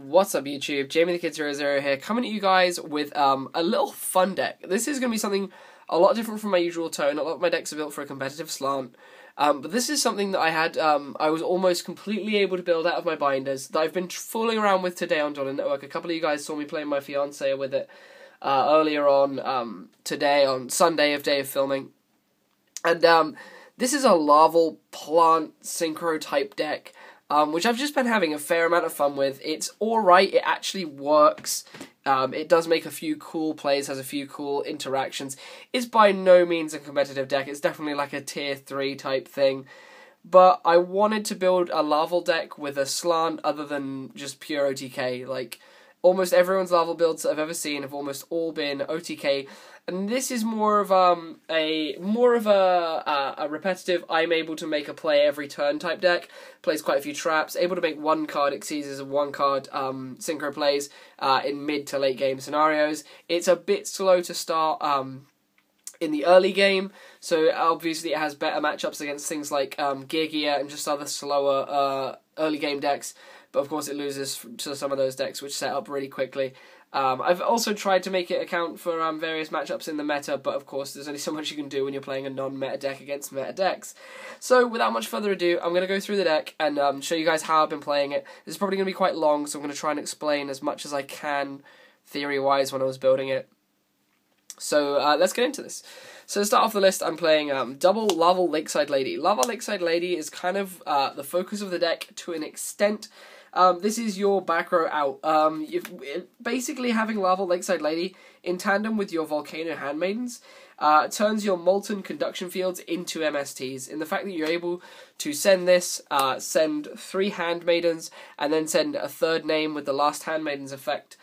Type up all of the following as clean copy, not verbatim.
What's up YouTube, Jamie the Kid00 here, coming at you guys with a little fun deck. This is going to be something a lot different from my usual tone. A lot of my decks are built for a competitive slant, but this is something that I was almost completely able to build out of my binders, that I've been fooling around with today on Dollar Network. A couple of you guys saw me playing my fiance with it earlier on today, on Sunday of day of filming. And this is a Laval plant synchro type deck, which I've just been having a fair amount of fun with. It's alright, it actually works. It does make a few cool plays, has a few cool interactions. It's by no means a competitive deck, it's definitely like a tier 3 type thing. But I wanted to build a Laval deck with a slant other than just pure OTK. Like, almost everyone's Laval builds that I've ever seen have almost all been OTK. And this is more of a repetitive, I'm able to make a play every turn type deck. Plays quite a few traps, able to make one card exceeds and one card synchro plays in mid to late game scenarios. It's a bit slow to start in the early game, so obviously it has better matchups against things like Gear and just other slower early game decks. But of course it loses to some of those decks which set up really quickly. I've also tried to make it account for various matchups in the meta, but of course there's only so much you can do when you're playing a non-meta deck against meta decks. So without much further ado, I'm going to go through the deck and show you guys how I've been playing it. This is probably going to be quite long, so I'm going to try and explain as much as I can theory-wise when I was building it. So let's get into this. So to start off the list, I'm playing double Laval Lakeside Lady. Laval Lakeside Lady is kind of the focus of the deck to an extent. This is your back row out. Basically having Laval Lakeside Lady in tandem with your Volcano Handmaidens turns your Molten Conduction Fields into MSTs, in the fact that you're able to send this, send 3 Handmaidens, and then send a third name with the last Handmaiden's effect.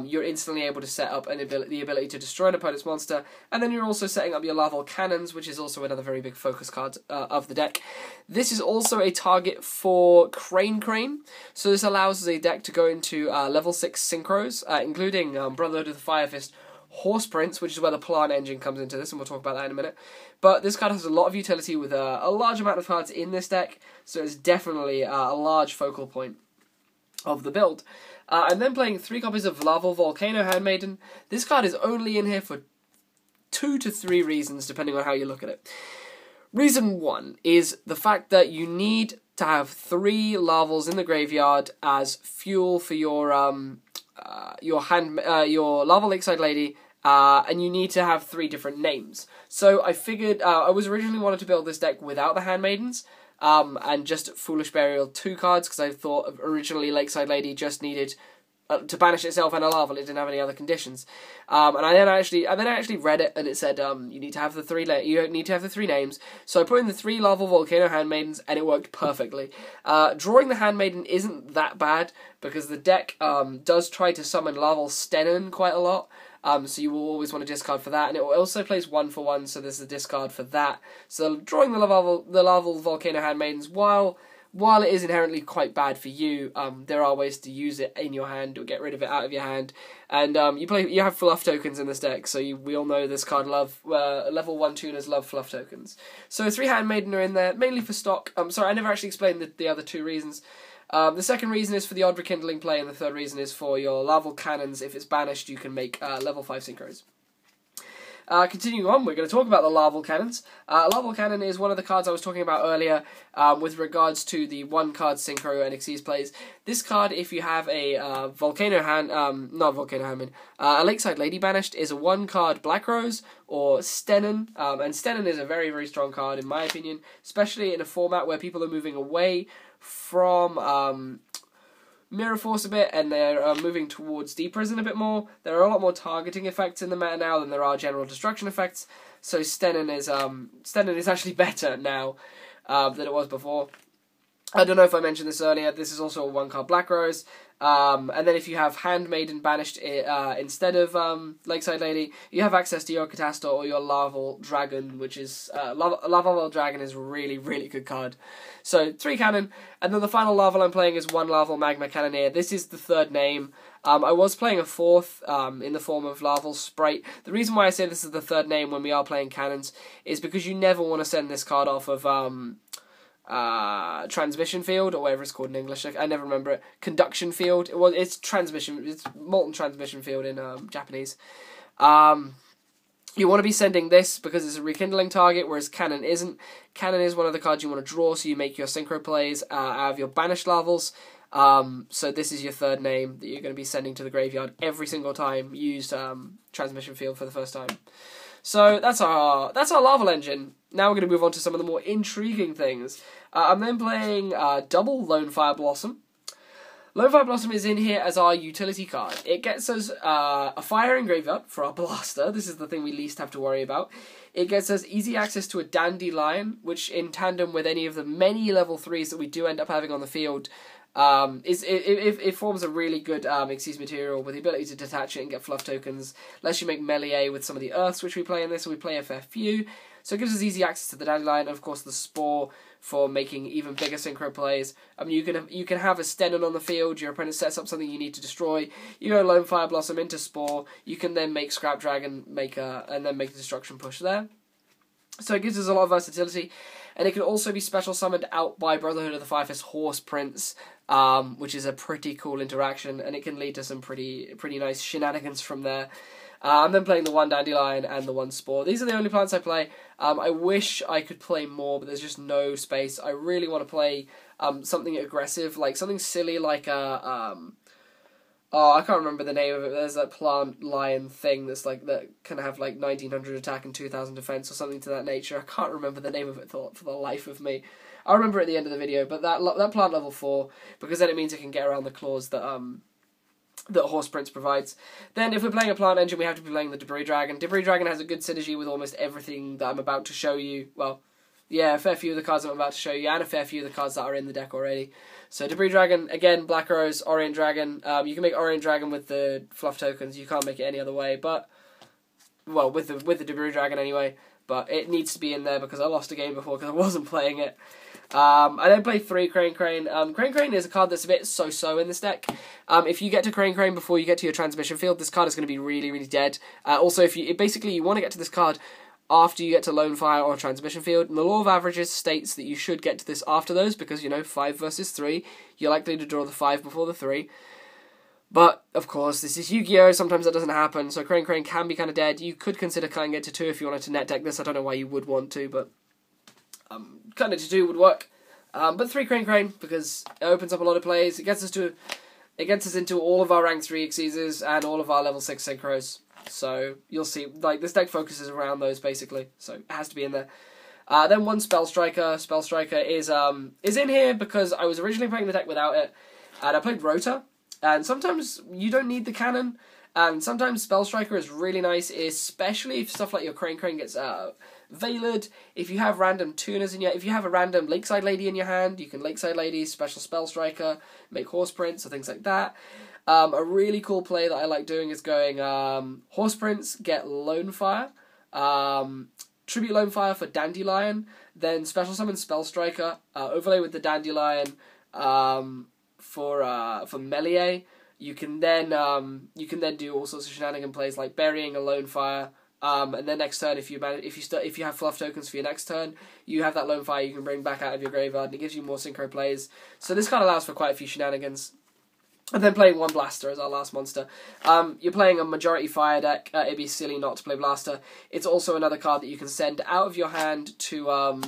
You're instantly able to set up the ability to destroy an opponent's monster, and then you're also setting up your Laval Cannons, which is also another very big focus card of the deck. This is also a target for Crane, so this allows the deck to go into level 6 synchros, including Brotherhood of the Fire Fist, Horse Prince, which is where the plant engine comes into this, and we'll talk about that in a minute. But this card has a lot of utility with a large amount of cards in this deck, so it's definitely a large focal point of the build. I'm then playing 3 copies of Laval Volcano Handmaiden. This card is only in here for 2 to 3 reasons, depending on how you look at it. Reason 1 is the fact that you need to have 3 Lavals in the graveyard as fuel for your Laval Lakeside Lady, and you need to have 3 different names. So I figured I was originally wanted to build this deck without the Handmaidens. And just Foolish Burial 2 cards, because I thought originally Lakeside Lady just needed to banish itself and a Laval. It didn't have any other conditions. And I then actually read it, and it said you need to have the 3 names. So I put in the 3 Laval Volcano Handmaidens, and it worked perfectly. Drawing the Handmaiden isn't that bad, because the deck does try to summon Laval Stennen quite a lot. So you will always want to discard for that, and it also plays 1 for 1, so there's a discard for that. So drawing the Laval Volcano Handmaidens, while it is inherently quite bad for you, there are ways to use it in your hand or get rid of it out of your hand. And you have fluff tokens in this deck, so we all know this card level 1 tuners love fluff tokens. So 3 Handmaiden are in there, mainly for stock. Sorry, I never actually explained the other 2 reasons. The second reason is for the odd rekindling play, and the third reason is for your Laval Cannons. If it's banished, you can make level 5 synchros. Continuing on, we're going to talk about the Laval Cannons. Laval Cannon is one of the cards I was talking about earlier with regards to the 1-card synchro and exceeds plays. This card, if you have a a Lakeside Lady banished, is a 1-card Black Rose or Stennen, and Stennen is a very, very strong card in my opinion, especially in a format where people are moving away from Mirror Force a bit, and they're moving towards Deep Prison a bit more. There are a lot more targeting effects in the meta now than there are general destruction effects, so Stennen is actually better now than it was before. I don't know if I mentioned this earlier, this is also a 1-card Black Rose. And then if you have Handmaiden banished instead of Lakeside Lady, you have access to your Catastor or your Laval Dragon, which is Laval Dragon is a really, really good card. So 3 cannon, and then the final Laval I'm playing is 1 Laval Magma Cannoneer. This is the 3rd name. I was playing a 4th in the form of Laval Sprite. The reason why I say this is the 3rd name when we are playing cannons is because you never want to send this card off of transmission field, or whatever it's called in English. I never remember it. Conduction field. Well, it's transmission. It's molten transmission field in Japanese. You want to be sending this because it's a rekindling target, whereas Cannon isn't. Cannon is one of the cards you want to draw, so you make your synchro plays out of your banished Lavals. So this is your third name that you're going to be sending to the graveyard every single time you use transmission field for the first time. So that's our Laval engine. Now we're going to move on to some of the more intriguing things. I'm then playing double Lonefire Blossom. Lonefire Blossom is in here as our utility card. It gets us a fire in graveyard for our blaster. This is the thing we least have to worry about. It gets us easy access to a Dandelion, which in tandem with any of the many level 3s that we do end up having on the field, it forms a really good Xyz material with the ability to detach it and get fluff tokens. Lets you make melee with some of the earths which we play in this, so we play a fair few. So it gives us easy access to the Dandelion, and of course the Spore for making even bigger synchro plays. I mean, you can have a Stenon on the field, your opponent sets up something you need to destroy, you go Lonefire Blossom into Spore, you can then make Scrap Dragon, and then make the destruction push there. So it gives us a lot of versatility, and it can also be special summoned out by Brotherhood of the Firefist Horse Prince, which is a pretty cool interaction, and it can lead to some pretty nice shenanigans from there. I'm then playing the one Dandelion and the one Spore. These are the only plants I play. I wish I could play more, but there's just no space. I really want to play something aggressive, like something silly like a... oh, I can't remember the name of it. There's that plant lion thing that's like that can have like 1900 attack and 2000 defense or something to that nature. I can't remember the name of it for the life of me. I'll remember at the end of the video, but that plant level 4, because then it means it can get around the claws that Horse Prince provides. Then if we're playing a plant engine, we have to be playing the Debris Dragon. Debris Dragon has a good synergy with almost everything that I'm about to show you. Well, yeah, a fair few of the cards I'm about to show you, and a fair few of the cards that are in the deck already. So Debris Dragon, again, Black Rose, Orient Dragon. You can make Orient Dragon with the fluff tokens. You can't make it any other way, but... well, with the Debris Dragon anyway. But it needs to be in there because I lost a game before because I wasn't playing it. I then play 3 Crane Crane. Crane Crane is a card that's a bit so-so in this deck. If you get to Crane Crane before you get to your transmission field, this card is going to be really dead. Also, if you basically you want to get to this card after you get to Lonefire or transmission field, and the law of averages states that you should get to this after those because, you know, 5 versus 3, you're likely to draw the 5 before the 3. But, of course, this is Yu-Gi-Oh! Sometimes that doesn't happen, so Crane Crane can be kind of dead. You could consider cutting it to 2 if you wanted to net deck this. I don't know why you would want to, but cutting it to 2 would work. But 3 Crane Crane, because it opens up a lot of plays. It gets us into all of our rank 3 Xyzes and all of our level 6 synchros. So, you'll see, like, this deck focuses around those, basically. So, it has to be in there. Then 1 Spell Striker. Spell Striker is in here because I was originally playing the deck without it. And I played Rota. And sometimes you don't need the cannon, and sometimes Spell Striker is really nice, especially if stuff like your Crane Crane gets Veiled. If you have random tuners if you have a random Lakeside Lady in your hand, you can Lakeside Lady, special Spell Striker, make Horse Prince, or things like that. A really cool play that I like doing is going Horse Prince, get Lonefire, Tribute Lonefire for Dandelion, then special summon Spell Striker, overlay with the Dandelion, for melee. You can then do all sorts of shenanigan plays like burying a Lonefire, and then next turn if you have fluff tokens for your next turn, you have that Lonefire you can bring back out of your graveyard, and it gives you more synchro plays. So this card allows for quite a few shenanigans. And then playing 1 Blaster as our last monster. You're playing a majority fire deck. It'd be silly not to play Blaster. It's also another card that you can send out of your hand to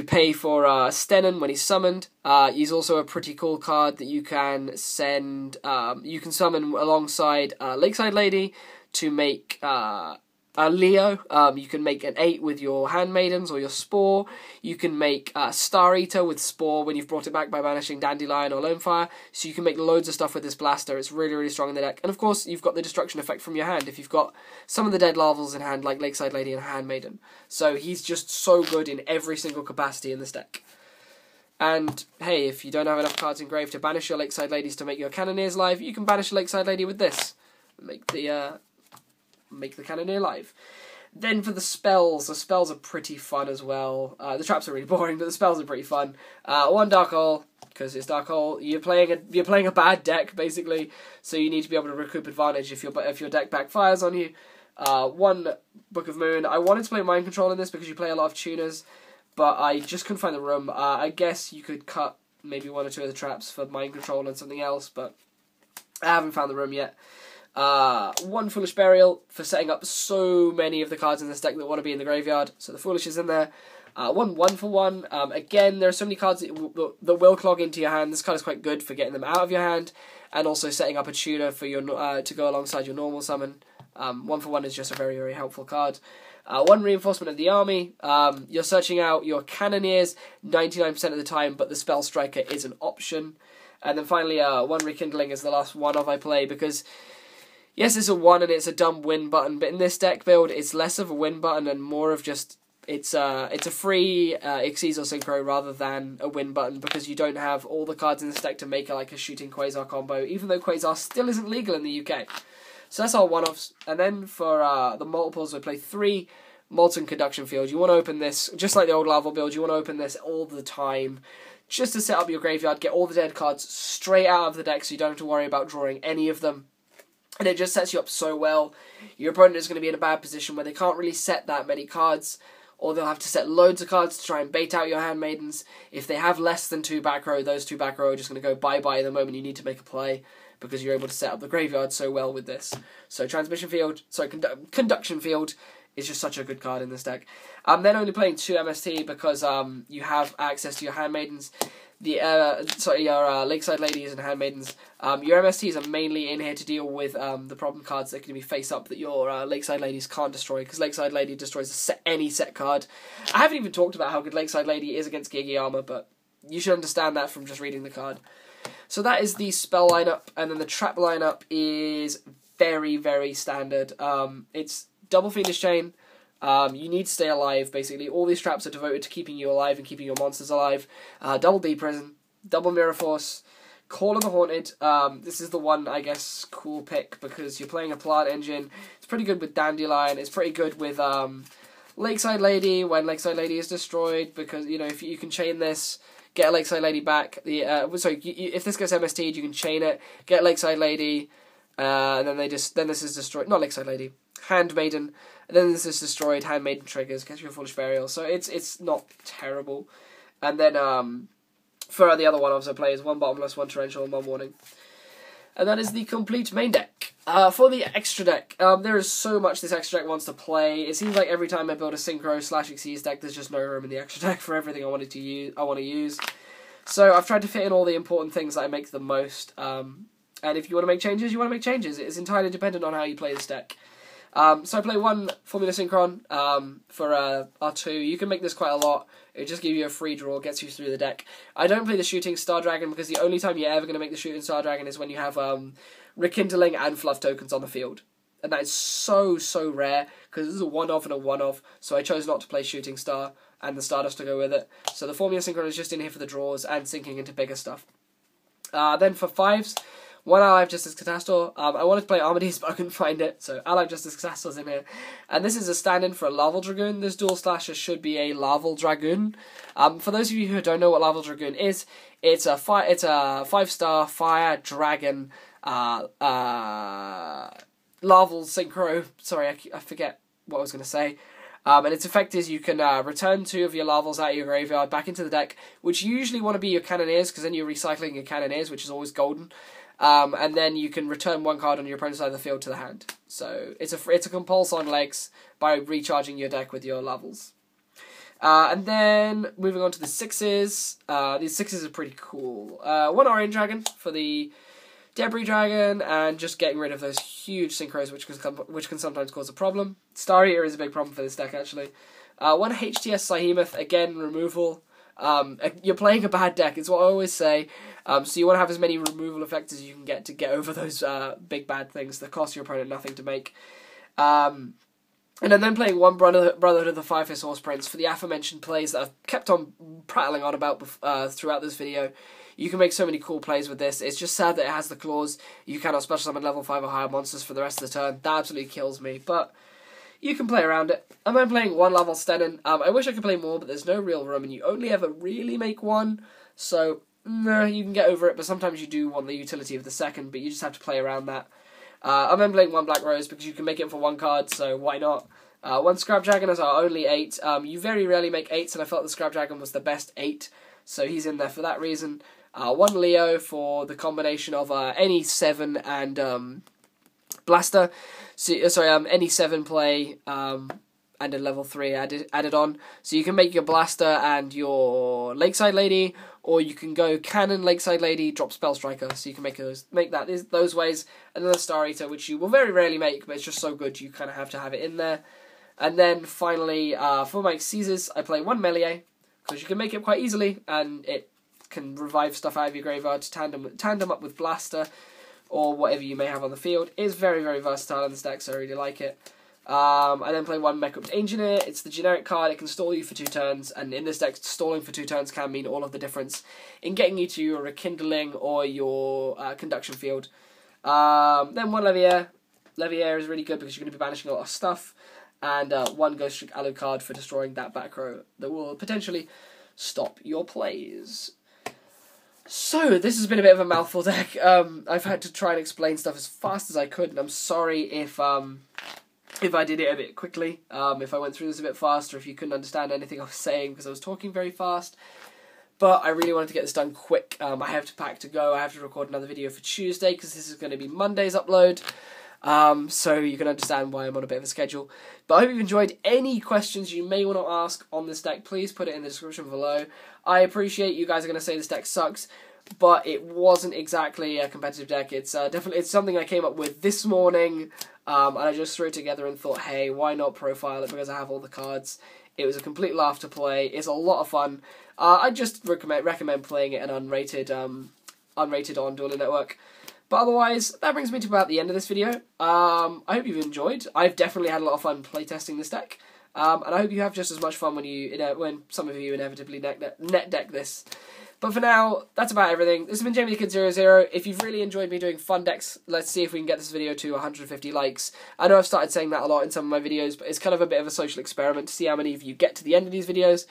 pay for Stenon when he's summoned. He's also a pretty cool card that you can send. You can summon alongside Lakeside Lady to make Leo. You can make an 8 with your Handmaidens or your Spore. You can make Star Eater with Spore when you've brought it back by banishing Dandelion or Lonefire. So you can make loads of stuff with this Blaster. It's really strong in the deck. And of course, you've got the destruction effect from your hand if you've got some of the dead Lavals in hand, like Lakeside Lady and Handmaiden. So he's just so good in every single capacity in this deck. And hey, if you don't have enough cards engraved to banish your Lakeside Ladies to make your Cannoneers live, you can banish a Lakeside Lady with this. Make the Cannoneer live. Then for the spells are pretty fun as well. The traps are really boring, but the spells are pretty fun. 1 Dark Hole, because it's Dark Hole. You're playing a bad deck basically, so you need to be able to recoup advantage if your deck backfires on you. 1 Book of Moon. I wanted to play Mind Control in this because you play a lot of tuners. but I just couldn't find the room. I guess you could cut maybe 1 or 2 of the traps for mind control and something else, but I haven't found the room yet. 1 Foolish Burial for setting up so many of the cards in this deck that want to be in the graveyard, so the Foolish is in there. 1 for 1. Again, there are so many cards that will clog into your hand. This card is quite good for getting them out of your hand, and also setting up a tuner for your to go alongside your normal summon. 1 for 1 is just a very, very helpful card. 1 Reinforcement of the Army. You're searching out your Cannoneers 99% of the time, but the Spell Striker is an option. And then finally, 1 Rekindling is the last one-of I play, because yes, it's a 1 and it's a dumb win button, but in this deck build, it's less of a win button and more of just, it's a free Xyz or Synchro rather than a win button, because you don't have all the cards in this deck to make like a shooting Quasar combo, even though Quasar still isn't legal in the UK. So that's our one-offs. And then for the multiples, we play 3 Molten Conduction Field. You want to open this, just like the old Laval build, you want to open this all the time, just to set up your graveyard, get all the dead cards straight out of the deck so you don't have to worry about drawing any of them. And it just sets you up so well. Your opponent is going to be in a bad position where they can't really set that many cards, or they'll have to set loads of cards to try and bait out your Handmaidens. If they have less than 2 back row, those 2 back row are just going to go bye-bye the moment you need to make a play, because you're able to set up the graveyard so well with this. So Conduction Field is just such a good card in this deck. I'm then only playing 2 MST because you have access to your Handmaidens, your Lakeside Ladies and Handmaidens. Your MSTs are mainly in here to deal with the problem cards that can be face up that your Lakeside Ladies can't destroy, because Lakeside Lady destroys any set card. I haven't even talked about how good Lakeside Lady is against Gigi Armor, but you should understand that from just reading the card. So that is the spell lineup, and then the trap lineup is very, very standard. It's double Fiendish Chain. You need to stay alive, basically. All these traps are devoted to keeping you alive and keeping your monsters alive. Double D Prison, double Mirror Force, Call of the Haunted. This is the one, I guess, cool pick, because you're playing a plant engine. It's pretty good with Dandelion. It's pretty good with Lakeside Lady when Lakeside Lady is destroyed, because, you know, if you can chain this, get a Lakeside Lady back. If this gets MST'd, you can chain it, get Lakeside Lady, and then this is destroyed. Not Lakeside Lady, Handmaiden, and then this is destroyed. Handmaiden triggers, gets you a Foolish Burial. So it's not terrible. And then for the other one-offs I play is 1 Bottomless, 1 Torrential, and 1 Warning. And that is the complete main deck. For the extra deck, there is so much this extra deck wants to play. It seems like every time I build a Synchro / Xyz deck, there's just no room in the extra deck for everything I want to use. So I've tried to fit in all the important things that I make the most. And if you want to make changes, you want to make changes. It's entirely dependent on how you play this deck. So I play 1 Formula Synchron for R2. You can make this quite a lot. It just gives you a free draw, gets you through the deck. I don't play the Shooting Star Dragon, because the only time you're ever going to make the Shooting Star Dragon is when you have Rekindling and Fluff tokens on the field. And that is so, so rare, because this is a one-off and a one-off, so I chose not to play Shooting Star and the Stardust to go with it. So the Formula Synchron is just in here for the draws and sinking into bigger stuff. Then for 5s, 1 Allied Justice Catastor. I wanted to play Armades, but I couldn't find it, so Allied Justice Catastor's in here. And this is a stand-in for a Laval Dragoon. This dual slasher should be a Laval Dragoon. For those of you who don't know what Laval Dragoon is, it's a 5-star fire dragon Laval Synchro. Sorry, I forget what I was going to say. And its effect is you can return 2 of your Lavals out of your graveyard back into the deck, which you usually want to be your Cannoneers, because then you're recycling your Cannoneers, which is always golden. And then you can return 1 card on your opponent's side of the field to the hand. So it's a compulse on legs by recharging your deck with your Lavals. And then moving on to the 6s. These 6s are pretty cool. 1 Orange Dragon for the Debris Dragon, and just getting rid of those huge synchros which can sometimes cause a problem. Star Eater is a big problem for this deck, actually. 1 HTS Behemoth, again, removal. You're playing a bad deck, it's what I always say. So you want to have as many removal effects as you can get to get over those big bad things that cost your opponent nothing to make. And then playing 1 Brotherhood of the Firefist Horse Prince for the aforementioned plays that I've kept on prattling on about throughout this video. You can make so many cool plays with this. It's just sad that it has the clause you cannot special summon level 5 or higher monsters for the rest of the turn. That absolutely kills me, but you can play around it. And then playing 1 Laval Stenin. I wish I could play more, but there's no real room, and you only ever really make 1, so you can get over it, but sometimes you do want the utility of the second, but you just have to play around that. I'm then playing 1 Black Rose, because you can make it for 1 card, so why not? One Scrap Dragon is our only 8. You very rarely make 8s, and I felt the Scrap Dragon was the best 8, so he's in there for that reason. One Leo for the combination of any 7 and Blaster. So, any 7 play and a level 3 added on. So you can make your Blaster and your Lakeside Lady, or you can go Cannon, Lakeside Lady, drop Spell Striker. So you can make those ways. And then the Star Eater, which you will very rarely make, but it's just so good you kind of have to have it in there. And then finally, for my Caesars, I play 1 Melee, because you can make it quite easily, and it can revive stuff out of your graveyard to tandem up with Blaster, or whatever you may have on the field. It's very, very versatile in this deck, so I really like it. I then play 1 Mech-Up Engineer. It's the generic card. It can stall you for 2 turns, and in this deck, stalling for 2 turns can mean all of the difference in getting you to your Rekindling or your Conduction field. Then 1 Leviair. Leviair is really good because you're going to be banishing a lot of stuff, and 1 Ghost Trick Alucard for destroying that back row that will potentially stop your plays. So, this has been a bit of a mouthful deck. I've had to try and explain stuff as fast as I could, and I'm sorry if I did it a bit quickly, if I went through this a bit faster, if you couldn't understand anything I was saying because I was talking very fast. But I really wanted to get this done quick. I have to pack to go. I have to record another video for Tuesday because this is going to be Monday's upload. So you can understand why I'm on a bit of a schedule. But I hope you've enjoyed. Any questions you may want to ask on this deck, please put it in the description below. I appreciate you guys are going to say this deck sucks, but it wasn't exactly a competitive deck. It's definitely something I came up with this morning, and I just threw it together and thought, hey, why not profile it because I have all the cards. It was a complete laugh to play. It's a lot of fun. I just recommend playing it an unrated on Dueling Network. But otherwise, that brings me to about the end of this video. I hope you've enjoyed. I've definitely had a lot of fun playtesting this deck. And I hope you have just as much fun when some of you inevitably net deck this. But for now, that's about everything. This has been Jamie the Kid 00. If you've really enjoyed me doing fun decks, let's see if we can get this video to 150 likes. I know I've started saying that a lot in some of my videos, but it's kind of a bit of a social experiment to see how many of you get to the end of these videos.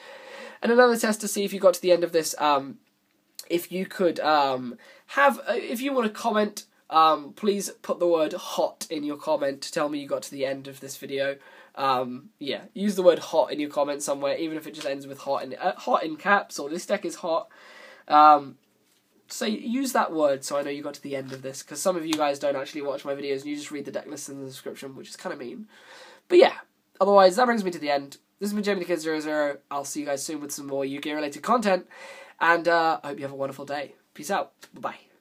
And another test to see if you got to the end of this, if you could if you want to comment, please put the word hot in your comment to tell me you got to the end of this video. Yeah, use the word hot in your comment somewhere, even if it just ends with hot in caps, or this deck is hot. So use that word so I know you got to the end of this, because some of you guys don't actually watch my videos and you just read the deck list in the description, which is kind of mean. But yeah, otherwise, that brings me to the end. This has been Jamie the Kid 00. I'll see you guys soon with some more Yu-Gi-Oh! Related content, and I hope you have a wonderful day. Peace out. Bye-bye.